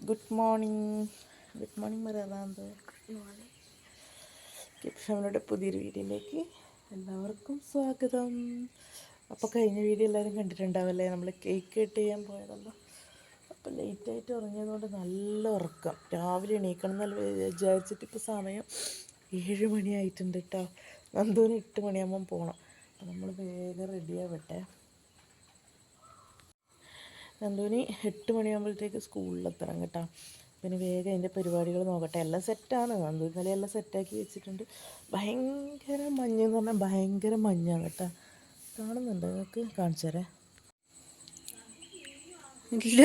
Good morning പറയാറുണ്ട്. കിപ്ഷമ്മയുടെ പുതിയൊരു വീഡിയോയിലേക്ക് എല്ലാവർക്കും സ്വാഗതം. അപ്പോൾ കഴിഞ്ഞ വീഡിയോ എല്ലാവരും കണ്ടിട്ടുണ്ടാവല്ലേ, നമ്മൾ കേക്ക് കട്ട് ചെയ്യാൻ പോയതല്ലോ. അപ്പോൾ ലേറ്റായിട്ട് ഉറങ്ങിയതുകൊണ്ട് നല്ല ഉറക്കം. രാവിലെ എണീക്കണം എന്നല്ല വിചാരിച്ചിട്ട് ഇപ്പോൾ സമയം 7 മണിയായിട്ടുണ്ട് കേട്ടോ. നന്ദൂന് 8 മണിയാകുമ്പം പോകണം. അപ്പോൾ നമ്മൾ വേഗം റെഡിയാവട്ടെ. നന്ദൂന് 8 മണിയാകുമ്പോഴത്തേക്ക് സ്കൂളിലെത്തണം കേട്ടോ. പിന്നെ വേഗം അതിൻ്റെ പരിപാടികൾ നോക്കട്ടെ. എല്ലാം സെറ്റാണ്. നന്ദു ഇന്നലെ എല്ലാം സെറ്റാക്കി വെച്ചിട്ടുണ്ട്. ഭയങ്കര മഞ്ഞ് എന്ന് പറഞ്ഞാൽ ഭയങ്കര മഞ്ഞാണ് കേട്ടോ. കാണുന്നുണ്ട്, നിങ്ങൾക്ക് കാണിച്ചു തരാം. ഇല്ല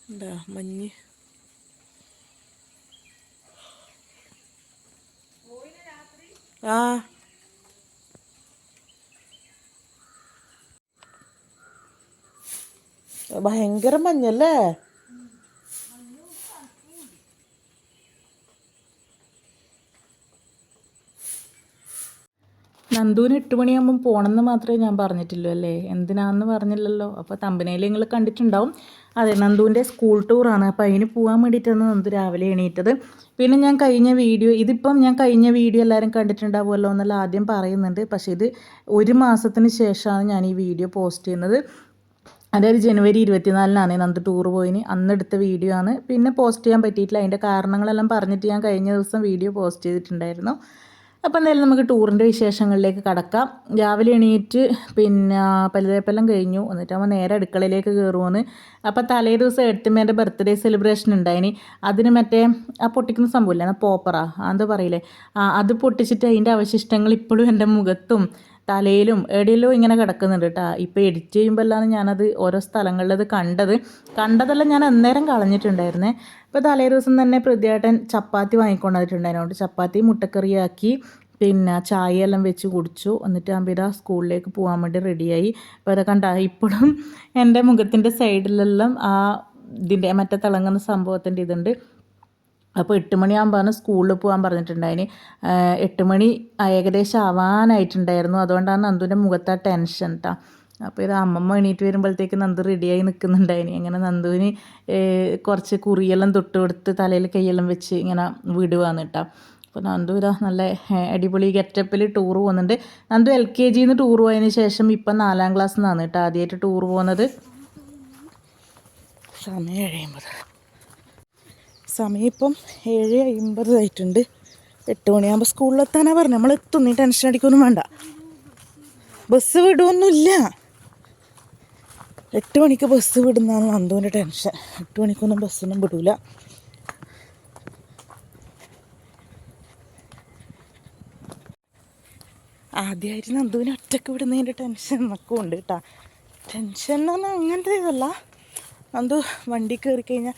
എന്താ മഞ്ഞ്. ആ ഭയങ്കര മഞ്ഞല്ലേ. നന്ദൂന് 8 മണിയാകുമ്പം പോകണമെന്ന് മാത്രമേ ഞാൻ പറഞ്ഞിട്ടുള്ളൂ അല്ലേ, എന്തിനാന്ന് പറഞ്ഞില്ലല്ലോ. അപ്പോൾ തമ്പനയിൽ നിങ്ങൾ കണ്ടിട്ടുണ്ടാവും. അതെ, നന്ദൂൻ്റെ സ്കൂൾ ടൂറാണ്. അപ്പോൾ അതിന് പോകാൻ വേണ്ടിയിട്ടാണ് നന്ദു രാവിലെ എണീറ്റത്. പിന്നെ ഞാൻ കഴിഞ്ഞ വീഡിയോ എല്ലാവരും കണ്ടിട്ടുണ്ടാവുമല്ലോ എന്നല്ല ആദ്യം പറയുന്നുണ്ട്. പക്ഷേ ഇത് 1 മാസത്തിന് ശേഷമാണ് ഞാൻ ഈ വീഡിയോ പോസ്റ്റ് ചെയ്യുന്നത്. അതായത് ജനുവരി 24-നാണ് നന്ദു ടൂർ പോയിന് അന്നെടുത്ത വീഡിയോ ആണ്. പിന്നെ പോസ്റ്റ് ചെയ്യാൻ പറ്റിയിട്ടില്ല. അതിൻ്റെ കാരണങ്ങളെല്ലാം പറഞ്ഞിട്ട് ഞാൻ കഴിഞ്ഞ ദിവസം വീഡിയോ പോസ്റ്റ് ചെയ്തിട്ടുണ്ടായിരുന്നു. അപ്പോൾ എന്തായാലും നമുക്ക് ടൂറിൻ്റെ വിശേഷങ്ങളിലേക്ക് കടക്കാം. രാവിലെ എണീറ്റ് പിന്നെ പല്ലുതേപ്പെല്ലാം കഴിഞ്ഞു. എന്നിട്ടാകുമ്പോൾ നേരെ അടുക്കളയിലേക്ക് കയറുമെന്ന്. അപ്പോൾ തലേ ദിവസം എഴുത്തമ്മേൻ്റെ ബർത്ത്ഡേ സെലിബ്രേഷൻ ഉണ്ടായിന്. അതിന് മറ്റേ ആ പൊട്ടിക്കുന്ന സംഭവമില്ല, പോപ്പറാ എന്താ പറയില്ലേ, അത് പൊട്ടിച്ചിട്ട് അതിൻ്റെ അവശിഷ്ടങ്ങൾ ഇപ്പോഴും എൻ്റെ മുഖത്തും തലയിലും എവിടെയെല്ലോ ഇങ്ങനെ കിടക്കുന്നുണ്ട് കേട്ടോ. ഇപ്പോൾ എഡിറ്റ് ചെയ്യുമ്പോഴാണ് ഞാനത് ഓരോ സ്ഥലങ്ങളിലത് കണ്ടതെല്ലാം ഞാൻ അന്നേരം കളഞ്ഞിട്ടുണ്ടായിരുന്നേ. ഇപ്പോൾ തലേ ദിവസം തന്നെ പ്രതിയേട്ടൻ ചപ്പാത്തി വാങ്ങിക്കൊണ്ടിട്ടുണ്ടായിരുന്നു. ചപ്പാത്തി മുട്ടക്കറിയാക്കി പിന്നെ ചായയെല്ലാം വെച്ച് കുടിച്ചു. എന്നിട്ട് അമ്പിത സ്കൂളിലേക്ക് പോകാൻ വേണ്ടി റെഡിയായി. അപ്പോൾ അത് കണ്ട ഇപ്പോഴും എൻ്റെ മുഖത്തിൻ്റെ സൈഡിലെല്ലാം ആ ഇതിൻ്റെ മറ്റേ തിളങ്ങുന്ന സംഭവത്തിൻ്റെ ഇതുണ്ട്. അപ്പോൾ 8 മണിയാകുമ്പോഴാണ് സ്കൂളിൽ പോകാൻ പറഞ്ഞിട്ടുണ്ടായിന്. 8 മണി ഏകദേശം ആവാനായിട്ടുണ്ടായിരുന്നു. അതുകൊണ്ടാണ് നന്ദുവിൻ്റെ മുഖത്ത് ആ ടെൻഷൻ കേട്ടോ. അപ്പോൾ ഇത് അമ്മമ്മ എണീറ്റ് വരുമ്പോഴത്തേക്ക് നന്ദു റെഡിയായി നിൽക്കുന്നുണ്ടായിന്. അങ്ങനെ നന്ദുവിന് കുറച്ച് കുറിയെല്ലാം തൊട്ട് കൊടുത്ത് തലയിൽ കൈയെല്ലാം വെച്ച് ഇങ്ങനെ വിടുവാന്ന് കേട്ടോ. അപ്പോൾ നന്ദു ഇതാ നല്ല അടിപൊളി ഗെറ്റപ്പിൽ ടൂർ പോകുന്നുണ്ട്. നന്ദു LKGന്ന് ടൂർ പോയതിന് ശേഷം ഇപ്പം 4-ാം ക്ലാസ്സിൽ നിന്നാണ് കേട്ടോ ആദ്യമായിട്ട് ടൂർ പോകുന്നത്. സമയം ഇപ്പം 7:50 ആയിട്ടുണ്ട്. 8 മണിയാകുമ്പോൾ സ്കൂളിലെത്താനാണ് പറഞ്ഞത്. നമ്മൾ എത്തും, നീ ടെൻഷൻ അടിക്കൊന്നും വേണ്ട. ബസ് വിടുമൊന്നുമില്ല. 8 മണിക്ക് ബസ് വിടുന്നതാണ് നന്ദുവിൻ്റെ ടെൻഷൻ. 8 മണിക്കൊന്നും ബസ്സൊന്നും വിടൂല. ആദ്യമായിട്ട് നന്ദുവിനെ ഒറ്റയ്ക്ക് വിടുന്നതിൻ്റെ ടെൻഷൻ എന്നൊക്കെ ഉണ്ട് കേട്ടോ. ടെൻഷൻ എന്ന് പറഞ്ഞാൽ അങ്ങനത്തെ ഇതല്ല. നന്ദു വണ്ടി കയറി കഴിഞ്ഞാൽ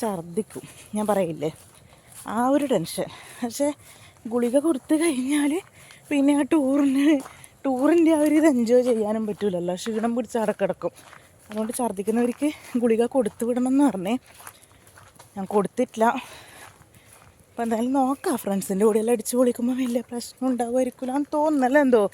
ഛർദ്ദിക്കും, ഞാൻ പറയില്ലേ, ആ ഒരു ടെൻഷൻ. പക്ഷേ ഗുളിക കൊടുത്തു കഴിഞ്ഞാൽ പിന്നെ ആ ടൂറിൻ്റെ ആ ഒരു ഇത് എൻജോയ് ചെയ്യാനും പറ്റില്ലല്ലോ. ക്ഷീണം പിടിച്ച് അടക്കിടക്കും. അതുകൊണ്ട് ഛർദ്ദിക്കുന്നവർക്ക് ഗുളിക കൊടുത്തു വിടണമെന്ന് പറഞ്ഞേ. ഞാൻ കൊടുത്തിട്ടില്ല. അപ്പോൾ എന്തായാലും നോക്കാം. ഫ്രണ്ട്സിൻ്റെ കൂടെയെല്ലാം അടിച്ച് പൊളിക്കുമ്പോൾ വലിയ പ്രശ്നം ഉണ്ടാവുമായിരിക്കില്ല എന്ന് തോന്നുന്നല്ലോ എന്തോ.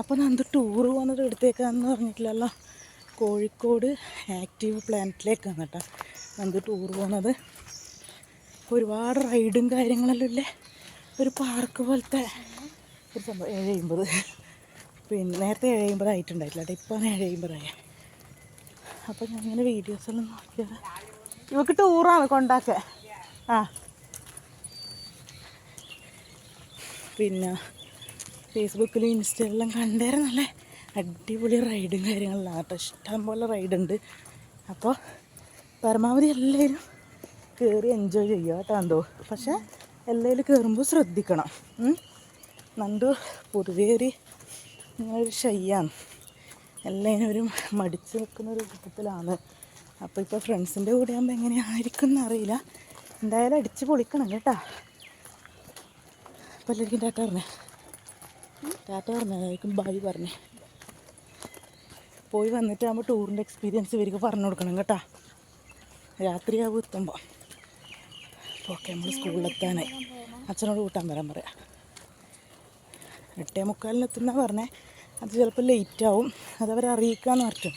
അപ്പോൾ നന്ദു ടൂർ പോകുന്നത് എടുത്തേക്കാന്ന് പറഞ്ഞിട്ടില്ലല്ലോ. കോഴിക്കോട് ആക്റ്റീവ് പ്ലാനറ്റിലേക്കാണ് കേട്ടോ നന്ദു ടൂർ പോകുന്നത്. ഒരുപാട് റൈഡും കാര്യങ്ങളെല്ലാം ഇല്ലേ, ഒരു പാർക്ക് പോലത്തെ ഒരു സംഭവം. 7:50 പിന്നെ നേരത്തെ 7:50 ആയിട്ടുണ്ടായിട്ടില്ല കേട്ടോ. ഇപ്പം 7:50 അപ്പോൾ ഞാൻ ഇങ്ങനെ വീഡിയോസെല്ലാം നോക്കിയത്. ഇവക്ക് ടൂറാണ് കൊണ്ടാക്കുക. പിന്നെ ഫേസ്ബുക്കിലും ഇൻസ്റ്റയിലെല്ലാം കണ്ടേരം നല്ല അടിപൊളി റൈഡും കാര്യങ്ങളെല്ലാം കേട്ടോ. ഇഷ്ടം പോലെ റൈഡുണ്ട്. അപ്പോൾ പരമാവധി എല്ലാവരും കയറി എൻജോയ് ചെയ്യുക കേട്ടോ നന്ദു. പക്ഷേ എല്ലാവരും കയറുമ്പോൾ ശ്രദ്ധിക്കണം. നന്ദു പൊതുവേ ഒരു ഷൈയാണ്. എല്ലാവരും ഒരു മടിച്ച് നിൽക്കുന്നൊരു കൂട്ടത്തിലാണ്. അപ്പോൾ ഇപ്പോൾ ഫ്രണ്ട്സിൻ്റെ കൂടെ ആകുമ്പോൾ എങ്ങനെയായിരിക്കും എന്നറിയില്ല. എന്തായാലും അടിച്ച് പൊളിക്കണം കേട്ടോ. അപ്പോൾ എല്ലാവർക്കും ടാറ്റ പറഞ്ഞായിരിക്കും ബായി പറഞ്ഞേ. പോയി വന്നിട്ടാകുമ്പോൾ ടൂറിൻ്റെ എക്സ്പീരിയൻസ് ഇവർക്ക് പറഞ്ഞു കൊടുക്കണം കേട്ടോ. രാത്രിയാവും എത്തുമ്പോൾ. ഓക്കെ, നമ്മൾ സ്കൂളിലെത്താനായി. അച്ഛനോട് കൂട്ടാൻ വരാൻ പറയാം. 8:45 എത്തുന്ന പറഞ്ഞേ. അത് ചിലപ്പോൾ ലേറ്റാവും, അതവരെ അറിയിക്കാമെന്ന് പറഞ്ഞു.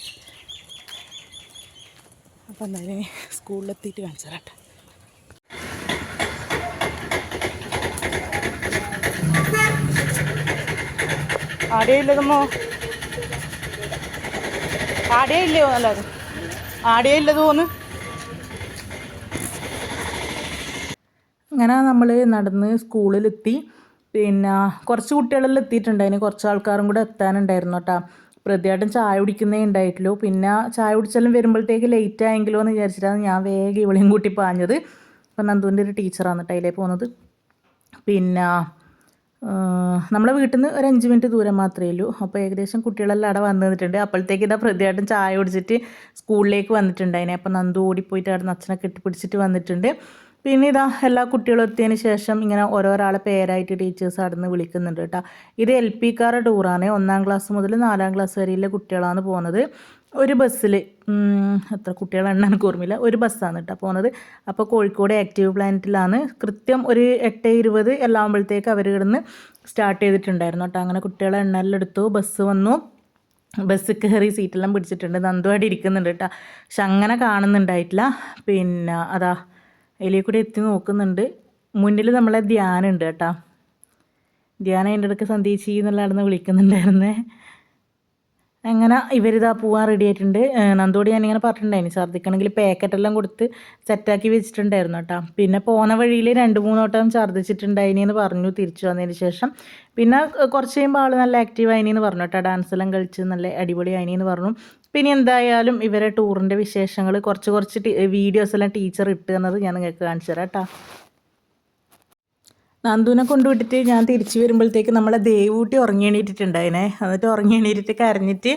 അപ്പം എന്തായാലും സ്കൂളിലെത്തിയിട്ട് കാണിച്ചു തരാട്ടെ. ആടെയില്ലതമ്മോ, ആടെയില്ലയോ? നല്ലത് ആടെയില്ലത് തോന്ന്. അങ്ങനെ നമ്മൾ നടന്ന് സ്കൂളിലെത്തി. പിന്നെ കുറച്ച് കുട്ടികളെല്ലാം എത്തിയിട്ടുണ്ടായിരുന്നു, കുറച്ച് ആൾക്കാരും കൂടെ എത്താനുണ്ടായിരുന്നു കേട്ടോ. പ്രതിയായിട്ടും ചായ കുടിക്കുന്നേ ഉണ്ടായിട്ടുള്ളൂ. പിന്നെ ചായ കുടിച്ചെല്ലാം വരുമ്പോഴത്തേക്ക് ലേറ്റ് ആയെങ്കിലോ എന്ന് വിചാരിച്ചിട്ടാണ് ഞാൻ വേഗം ഇവളെയും കൂട്ടി പാഞ്ഞത്. അപ്പം നന്ദുവിൻ്റെ ഒരു ടീച്ചറാണ് കേട്ടോ അതിലേ പോകുന്നത്. പിന്നെ നമ്മളെ വീട്ടിൽ നിന്ന് ഒരു 5 മിനിറ്റ് ദൂരം മാത്രമേ ഉള്ളൂ. അപ്പോൾ ഏകദേശം കുട്ടികളെല്ലാം അവിടെ വന്നു നിന്നിട്ടുണ്ട്. അപ്പോഴത്തേക്ക് ഇതാ പ്രതിയായിട്ടും ചായ കുടിച്ചിട്ട് സ്കൂളിലേക്ക് വന്നിട്ടുണ്ടായിനെ. അപ്പോൾ നന്ദു ഓടിപ്പോയിട്ട് അവിടെ നിന്ന് അച്ഛനെ കെട്ടിപ്പിടിച്ചിട്ട് വന്നിട്ടുണ്ട്. പിന്നെ ഇതാ എല്ലാ കുട്ടികളും എത്തിയതിന് ശേഷം ഇങ്ങനെ ഓരോരാളെ പേരായിട്ട് ടീച്ചേഴ്സ് അവിടെ നിന്ന് വിളിക്കുന്നുണ്ട് കേട്ടോ. ഇത് LP കാരുടെ ടൂറാണ്. 1ാം ക്ലാസ് മുതൽ 4ാം ക്ലാസ് വരെയുള്ള കുട്ടികളാണ് പോകുന്നത്. ഒരു ബസ്സിൽ എത്ര കുട്ടികളെണ്ണ എനിക്ക് ഓർമ്മയില്ല, ഒരു ബസ്സാണ് കേട്ടോ പോകുന്നത്. അപ്പോൾ കോഴിക്കോട് ആക്റ്റീവ് പ്ലാനറ്റിലാണ്. കൃത്യം ഒരു 8:20 എല്ലാം ആകുമ്പോഴത്തേക്ക് അവർ ഇവിടുന്ന് സ്റ്റാർട്ട് ചെയ്തിട്ടുണ്ടായിരുന്നു കേട്ടോ. അങ്ങനെ കുട്ടികളെ എണ്ണെല്ലാം എടുത്തു, ബസ് വന്നു. ബസ് കയറി സീറ്റെല്ലാം പിടിച്ചിട്ടുണ്ട്. നന്ദുവായിട്ട് ഇരിക്കുന്നുണ്ട് കേട്ടോ. പക്ഷെ അങ്ങനെ കാണുന്നുണ്ടായിട്ടില്ല. പിന്നെ അതാ അതിലേക്ക് കൂടെ എത്തി നോക്കുന്നുണ്ട്. മുന്നിൽ നമ്മളെ ധ്യാനുണ്ട് കേട്ടോ. ധ്യാനം അതിൻ്റെ ഇടയ്ക്ക് സന്ധ്യേച്ചി എന്നുള്ള അവിടെ നിന്ന് വിളിക്കുന്നുണ്ടായിരുന്നേ. അങ്ങനെ ഇവരിതാ പോവാൻ റെഡി ആയിട്ടുണ്ട്. നന്ദോട് ഞാനിങ്ങനെ പറഞ്ഞിട്ടുണ്ടായിരുന്നു ഛർദ്ദിക്കണമെങ്കിൽ പാക്കറ്റെല്ലാം കൊടുത്ത് സെറ്റാക്കി വെച്ചിട്ടുണ്ടായിരുന്നു കേട്ടോ. പിന്നെ പോകുന്ന വഴിയിൽ 2-3 വട്ടം ഛർദ്ദിച്ചിട്ടുണ്ടായിനി പറഞ്ഞു തിരിച്ചു വന്നതിന് ശേഷം. പിന്നെ കുറച്ച് കഴിയുമ്പോൾ ആൾ നല്ല ആക്റ്റീവ് ആയിനി പറഞ്ഞു കേട്ടോ. ഡാൻസെല്ലാം കളിച്ച് നല്ല അടിപൊളി ആയിനി പറഞ്ഞു. പിന്നെ എന്തായാലും ഇവരെ ടൂറിൻ്റെ വിശേഷങ്ങൾ കുറച്ച് വീഡിയോസ് എല്ലാം ടീച്ചർ ഇട്ട് തന്നത് ഞാൻ നിങ്ങൾക്ക് കാണിച്ചു തരാം കേട്ടോ. നന്ദുവിനെ കൊണ്ടുവിട്ടിട്ട് ഞാൻ തിരിച്ചു വരുമ്പോഴത്തേക്ക് നമ്മളെ ദേവൂട്ടി ഉറങ്ങി എണീറ്റിട്ടുണ്ടായിനെ. എന്നിട്ട് ഉറങ്ങി എണീറ്റിട്ട് കരഞ്ഞിട്ട്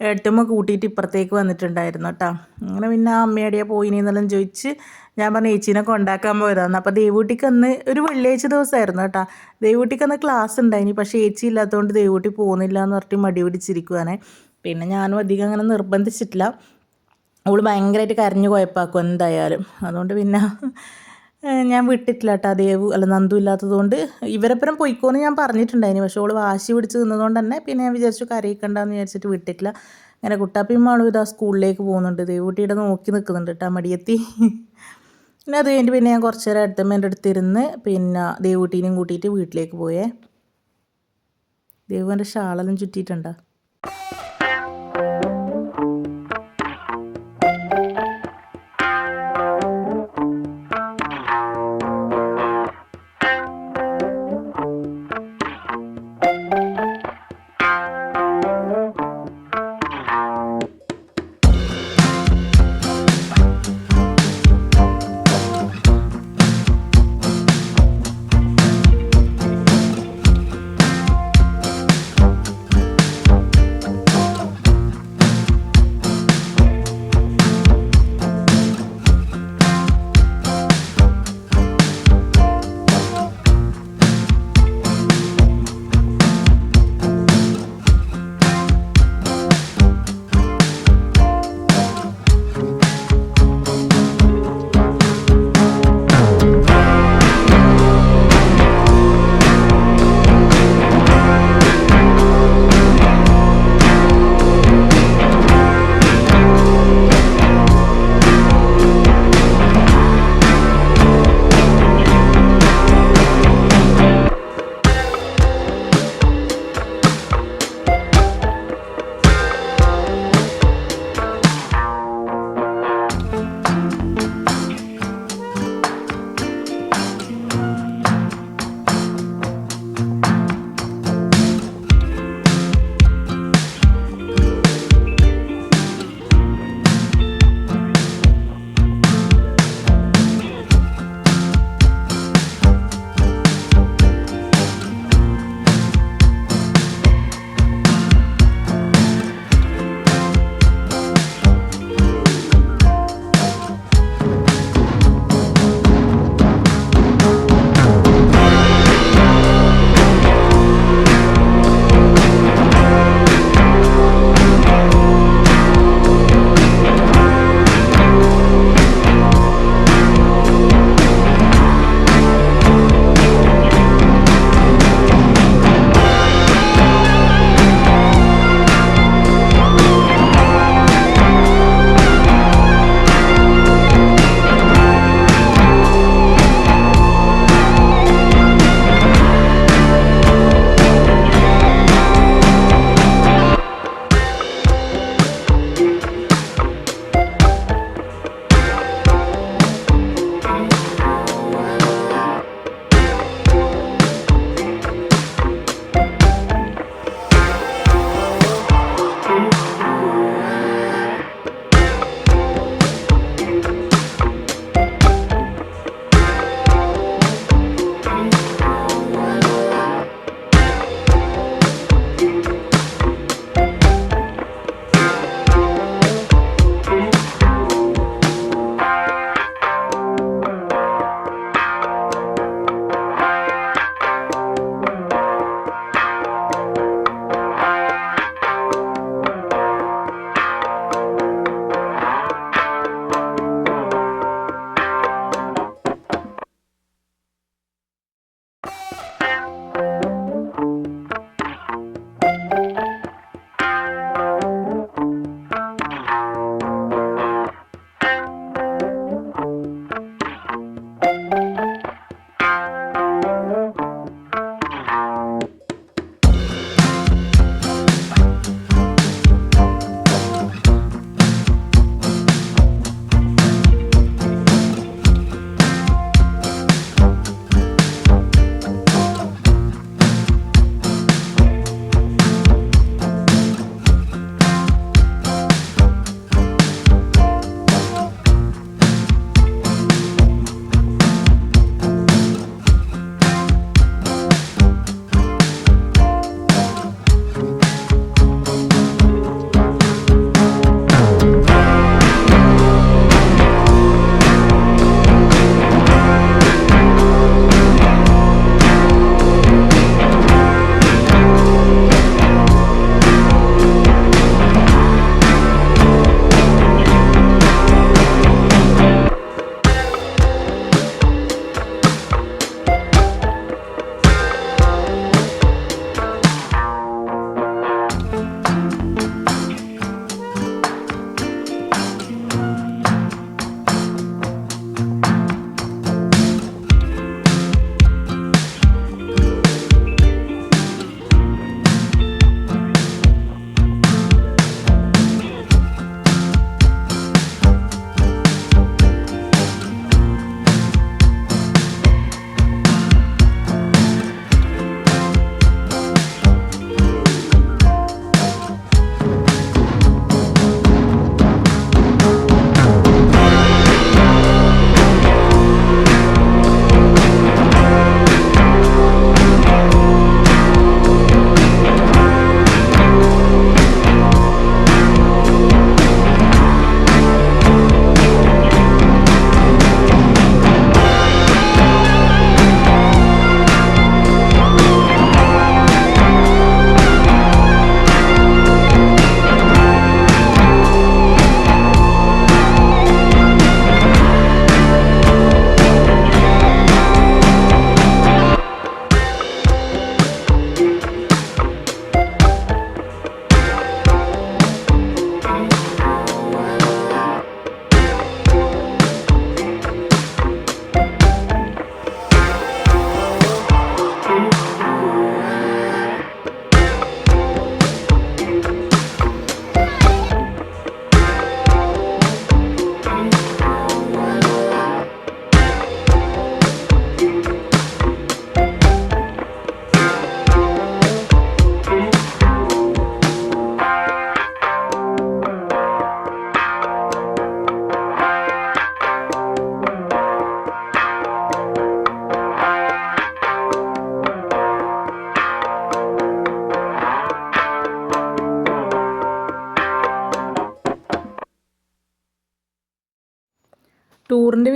ഏട്ടുമ്മ കൂട്ടിയിട്ട് ഇപ്പുറത്തേക്ക് വന്നിട്ടുണ്ടായിരുന്നു കേട്ടോ. അങ്ങനെ പിന്നെ അമ്മയടിയാ പോയിനെന്നെല്ലാം ചോദിച്ച് ഞാൻ പറഞ്ഞ ചേച്ചീനെ കൊണ്ടാക്കാൻ പോയതാണ്. അപ്പോൾ ദേവൂട്ടിക്ക് അന്ന് ഒരു വെള്ളിയാഴ്ച ദിവസമായിരുന്നു കേട്ടോ. ദേവൂട്ടിക്ക് അന്ന് ക്ലാസ് ഉണ്ടായിനി, പക്ഷേ ചേച്ചി ഇല്ലാത്തതുകൊണ്ട് ദേവൂട്ടി പോകുന്നില്ല എന്ന് പറഞ്ഞിട്ട് മടി പിടിച്ചിരിക്കുവാനേ. പിന്നെ ഞാനും അധികം അങ്ങനെ നിർബന്ധിച്ചിട്ടില്ല. അവൾ ഭയങ്കരമായിട്ട് കരഞ്ഞു കുഴപ്പാക്കും എന്തായാലും. അതുകൊണ്ട് പിന്നെ ഞാൻ വിട്ടിട്ടില്ല കേട്ടോ. നന്ദു ഇല്ലാത്തതുകൊണ്ട് ഇവരെപ്പുറം പോയിക്കോന്ന് ഞാൻ പറഞ്ഞിട്ടുണ്ടായിന്. പക്ഷേ അവൾ വാശി പിടിച്ച് നിന്നതുകൊണ്ട് തന്നെ പിന്നെ ഞാൻ വിചാരിച്ചു കരയിക്കണ്ടെന്ന് വിചാരിച്ചിട്ട് വിട്ടിട്ടില്ല. അങ്ങനെ കുട്ടാപ്പിമ്മാളും ഇതാ സ്കൂളിലേക്ക് പോകുന്നുണ്ട്. ദേവൂട്ടിയുടെ നോക്കി നിൽക്കുന്നുണ്ട് കേട്ടോ മടിയെത്തി. പിന്നെ അത് കഴിഞ്ഞിട്ട് പിന്നെ ഞാൻ കുറച്ച് നേരം അടുത്തമ്മേൻ്റെ അടുത്തിരുന്ന് പിന്നെ ദേവൂട്ടീനെയും കൂട്ടിയിട്ട് വീട്ടിലേക്ക് പോയേ. ദേവുവിൻ്റെ ഷാളെല്ലാം ചുറ്റിയിട്ടുണ്ടോ?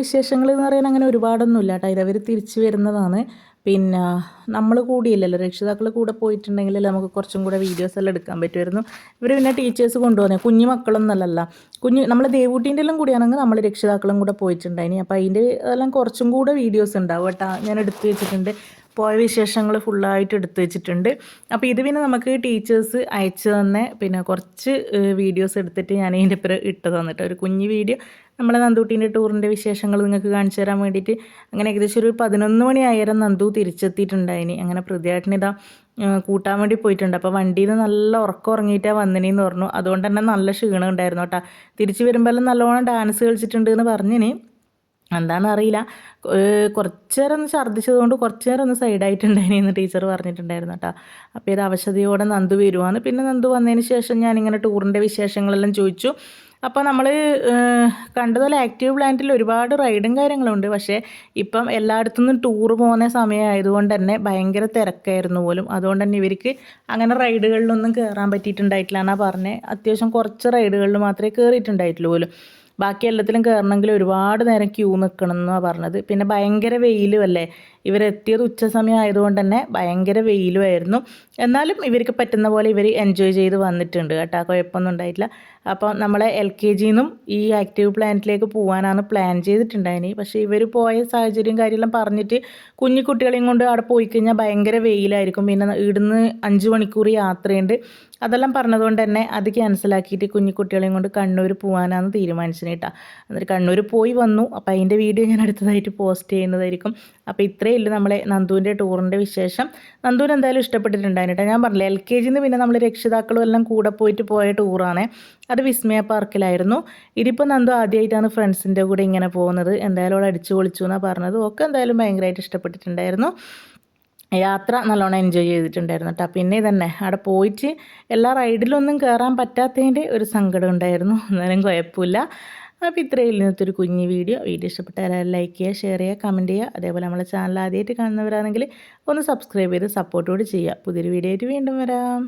വിശേഷങ്ങൾ എന്ന് പറയാൻ അങ്ങനെ ഒരുപാടൊന്നുമില്ല കേട്ടോ. ഇതവർ തിരിച്ച് വരുന്നതാണ്. പിന്നെ നമ്മൾ കൂടിയില്ലല്ലോ, രക്ഷിതാക്കൾ കൂടെ പോയിട്ടുണ്ടെങ്കിലല്ലേ നമുക്ക് കുറച്ചും കൂടെ വീഡിയോസ് എല്ലാം എടുക്കാൻ പറ്റുമായിരുന്നു. ഇവർ പിന്നെ ടീച്ചേഴ്സ് കൊണ്ടുപോകുന്നത് കുഞ്ഞു മക്കളൊന്നല്ലല്ലോ, നമ്മൾ ദേവൂട്ടീൻ്റെ എല്ലാം കൂടിയാണെങ്കിൽ നമ്മൾ രക്ഷിതാക്കളും കൂടെ പോയിട്ടുണ്ടായിനി. അപ്പോൾ അതിൻ്റെ എല്ലാം കുറച്ചും കൂടെ വീഡിയോസ് ഉണ്ടാവും കേട്ടോ. ഞാൻ എടുത്ത് വെച്ചിട്ടുണ്ട്, പോയ വിശേഷങ്ങൾ ഫുള്ളായിട്ട് എടുത്തു വെച്ചിട്ടുണ്ട്. അപ്പോൾ ഇത് പിന്നെ നമുക്ക് ടീച്ചേഴ്സ് അയച്ചു തന്നെ പിന്നെ കുറച്ച് വീഡിയോസ് എടുത്തിട്ട് ഞാൻ ഇതിൻ്റെ ഇപ്പുറം ഇട്ട് തന്നിട്ട് ഒരു കുഞ്ഞ് വീഡിയോ നമ്മളെ നന്ദൂട്ടീൻ്റെ ടൂറിൻ്റെ വിശേഷങ്ങൾ നിങ്ങൾക്ക് കാണിച്ചു തരാൻ വേണ്ടിയിട്ട്. അങ്ങനെ ഏകദേശം ഒരു 11 മണിയായാലും നന്ദു തിരിച്ചെത്തിയിട്ടുണ്ടായിനി. അങ്ങനെ പ്രതിയായിട്ടിനിതാ കൂട്ടാൻ വേണ്ടി പോയിട്ടുണ്ട്. അപ്പോൾ വണ്ടിയിൽ നിന്ന് നല്ല ഉറക്കം ഉറങ്ങിയിട്ടാണ് വന്നിനെന്ന് പറഞ്ഞു. അതുകൊണ്ട് തന്നെ നല്ല ക്ഷീണം ഉണ്ടായിരുന്നു കേട്ടോ. തിരിച്ച് വരുമ്പോഴെല്ലാം നല്ലോണം ഡാൻസ് കളിച്ചിട്ടുണ്ട് എന്ന് പറഞ്ഞിനി. എന്താണെന്ന് അറിയില്ല, കുറച്ച് നേരം ഒന്ന് ഛർദ്ദിച്ചതുകൊണ്ട് കുറച്ച് നേരം ഒന്ന് സൈഡായിട്ടുണ്ടായിരുന്നു ടീച്ചർ പറഞ്ഞിട്ടുണ്ടായിരുന്നു കേട്ടോ. അപ്പോൾ ഇത് അവശതയോടെ നന്ദു വരുവാണ്. പിന്നെ നന്ദു വന്നതിന് ശേഷം ഞാനിങ്ങനെ ടൂറിൻ്റെ വിശേഷങ്ങളെല്ലാം ചോദിച്ചു. അപ്പോൾ നമ്മൾ കണ്ടതുപോലെ ആക്റ്റീവ് പ്ലാന്റിൽ ഒരുപാട് റൈഡും കാര്യങ്ങളുണ്ട്. പക്ഷേ ഇപ്പം എല്ലായിടത്തു നിന്നും ടൂറ് പോകുന്ന സമയമായതുകൊണ്ട് തന്നെ ഭയങ്കര തിരക്കായിരുന്നു പോലും. അതുകൊണ്ട് തന്നെ ഇവർക്ക് അങ്ങനെ റൈഡുകളിലൊന്നും കയറാൻ പറ്റിയിട്ടുണ്ടായിട്ടില്ല എന്നാണ് പറഞ്ഞത്. അത്യാവശ്യം കുറച്ച് റൈഡുകളിൽ മാത്രമേ കയറിയിട്ടുണ്ടായിട്ടുള്ളൂ പോലും. ബാക്കി എല്ലാത്തിലും കയറണമെങ്കിൽ ഒരുപാട് നേരം ക്യൂ നിൽക്കണം എന്നാണ് പറഞ്ഞത്. പിന്നെ ഭയങ്കര വെയിലും അല്ലേ, ഇവരെത്തിയത് ഉച്ച സമയം ആയതുകൊണ്ട് തന്നെ ഭയങ്കര വെയിലുമായിരുന്നു. എന്നാലും ഇവർക്ക് പറ്റുന്ന പോലെ ഇവർ എൻജോയ് ചെയ്ത് വന്നിട്ടുണ്ട് കേട്ടോ, കുഴപ്പമൊന്നും ഉണ്ടായിട്ടില്ല. അപ്പോൾ നമ്മളെ LKG നിന്നും ഈ ആക്റ്റീവ് പ്ലാന്റിലേക്ക് പോകാനാണ് പ്ലാൻ ചെയ്തിട്ടുണ്ടായിനി. പക്ഷേ ഇവർ പോയ സാഹചര്യം കാര്യമെല്ലാം പറഞ്ഞിട്ട് കുഞ്ഞു കുട്ടികളെയും കൊണ്ട് അവിടെ പോയി കഴിഞ്ഞാൽ ഭയങ്കര വെയിലായിരിക്കും. പിന്നെ ഇവിടുന്ന് 5 മണിക്കൂർ യാത്രയുണ്ട്. അതെല്ലാം പറഞ്ഞതുകൊണ്ട് തന്നെ അത് ക്യാൻസലാക്കിയിട്ട് കുഞ്ഞു കുട്ടികളെയും കൊണ്ട് കണ്ണൂർ പോകാനാണ് തീരുമാനിച്ചത് കേട്ടോ. എന്നിട്ട് കണ്ണൂർ പോയി വന്നു. അപ്പോൾ അതിൻ്റെ വീഡിയോ ഞാൻ അടുത്തതായിട്ട് പോസ്റ്റ് ചെയ്യുന്നതായിരിക്കും. അപ്പോൾ ഇത്രയേ ഉള്ളൂ നമ്മളെ നന്ദുവിൻ്റെ ടൂറിൻ്റെ വിശേഷം. നന്ദുവിന് എന്തായാലും ഇഷ്ടപ്പെട്ടിട്ടുണ്ടായിരുന്നു കേട്ടോ. ഞാൻ പറഞ്ഞില്ല, LKG നിന്ന് പിന്നെ നമ്മൾ രക്ഷിതാക്കളും എല്ലാം കൂടെ പോയിട്ട് പോയ ടൂറാണ്. അത് വിസ്മയ പാർക്കിലായിരുന്നു. ഇതിപ്പോൾ നന്ദു ആദ്യമായിട്ടാണ് ഫ്രണ്ട്സിൻ്റെ കൂടെ ഇങ്ങനെ പോകുന്നത്. എന്തായാലും അവൾ അടിച്ചു പൊളിച്ചു എന്നാണ് പറഞ്ഞത്. ഒക്കെ എന്തായാലും ഭയങ്കരമായിട്ട് ഇഷ്ടപ്പെട്ടിട്ടുണ്ടായിരുന്നു. യാത്ര നല്ലോണം എൻജോയ് ചെയ്തിട്ടുണ്ടായിരുന്നു കേട്ടോ. പിന്നെ തന്നെ അവിടെ പോയിട്ട് എല്ലാ റൈഡിലൊന്നും കയറാൻ പറ്റാത്തതിൻ്റെ ഒരു സങ്കടം ഉണ്ടായിരുന്നു. എന്നാലും കുഴപ്പമില്ല. അപ്പോൾ ഇത്രയും ഇന്നത്തെ ഒരു കുഞ്ഞ് വീഡിയോ ഇഷ്ടപ്പെട്ടാൽ എല്ലാവരും ലൈക്ക് ചെയ്യുക, ഷെയർ ചെയ്യുക, കമൻറ്റ് ചെയ്യുക. അതേപോലെ നമ്മളെ ചാനൽ ആദ്യമായിട്ട് കാണുന്നവരാണെങ്കിൽ ഒന്ന് സബ്സ്ക്രൈബ് ചെയ്ത് സപ്പോർട്ട് കൂടി ചെയ്യുക. പുതിയൊരു വീഡിയോ ആയിട്ട് വീണ്ടും വരാം.